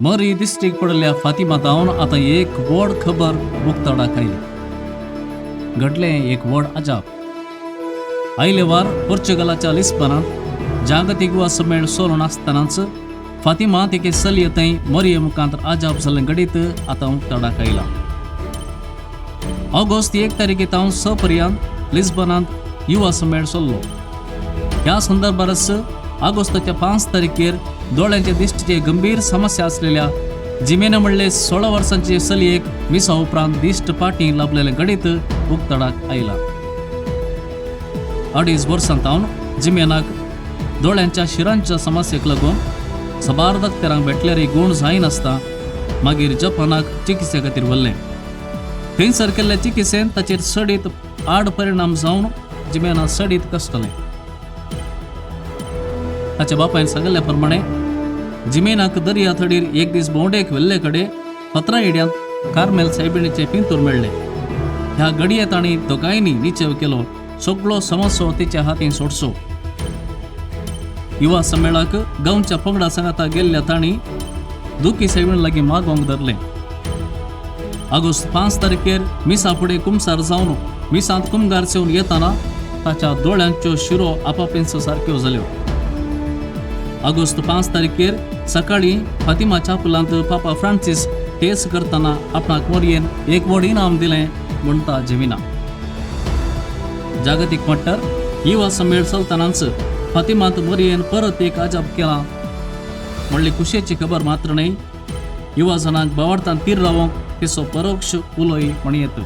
मरी दिश्टीक पडल्या फातिमा जावन आतां एक व्हड खबर उक्ताडाक आयली. घडलें एक व्हड अजाप. आयले वार पोर्चुगालाच्या लिस्बनांत जागतीक युवा संमेलन चलून आसतनाच फातिमा तिके चलये थंय मरिये मुखांतर अजाप जाल्लें घडीत आतां उक्ताडाक आयला. ऑगस्ट 1 तारखेतावन सपर्यंत लिस्बनांत युवा संमेलन चल्लो. ह्या संदर्भारच ऑगस्टाच्या 5 तारखेर दोळ्यांच्या दिश्टीचे गंभीर समस्या असलेल्या जिमेने म्हणले 16 वर्सांचे चलयेक मिसा उपरांत दिश्ट पाटी लाभलेले घडीत उक्ताडाक आयला. 2.5 वर्सांतावन जिमेनाक दोळ्यांच्या शिरांच्या समस्येक लागून सबार डॉक्टरांक भेटल्यारय गुण जायनासता मागीर जपानाक चिकित्से खातीर व्हरलें. थंयसर केल्ल्या चिकित्सेन ताचेर सडीत आड परिणाम जावन जिमेना सडीत कसटलें. ताच्या बापायन सांगल्या प्रमाणे जिमेनाक दर्या थडीर एक दीस भोंवडेक व्हेल्ले कडेन 17 येड्यांत कार्मेल सायबिणीचे पिंतूर मेळ्ळे. ह्या घडये तांणी दोगांयनी निचेव केलो सगळो समस्यो तिच्या हातीन सोडचो. युवा संमेळाक गांवच्या पंगडा सांगाता गेल्ल्या तांणी दुखी सायबीण लागीं मागोवंक धरलें. ऑगस्ट 5 तारखेर मिसा फुडें कुमसार जावन मिसांत कुमगार सेवन येताना ताच्या दोळ्यांच्यो शिरो आपापींच सारक्यो जाल्यो. ऑगस्ट 5 तारखेर सकाळी फातिमा चापलांत पापा फ्रांसीस केस करतना आपणाक मरयेन एक व्हड इनाम दिलें म्हणटा जेमिना. जागतीक मट्टार युवा संमेळ चलतनाच फातिमांत मरयेन परत एक अजाप केला म्हणली खुशेची खबर मात्र न्हय, युवा जनांक बावडतान तीर रावंक तिचो परोक्ष उलोय म्हण येता.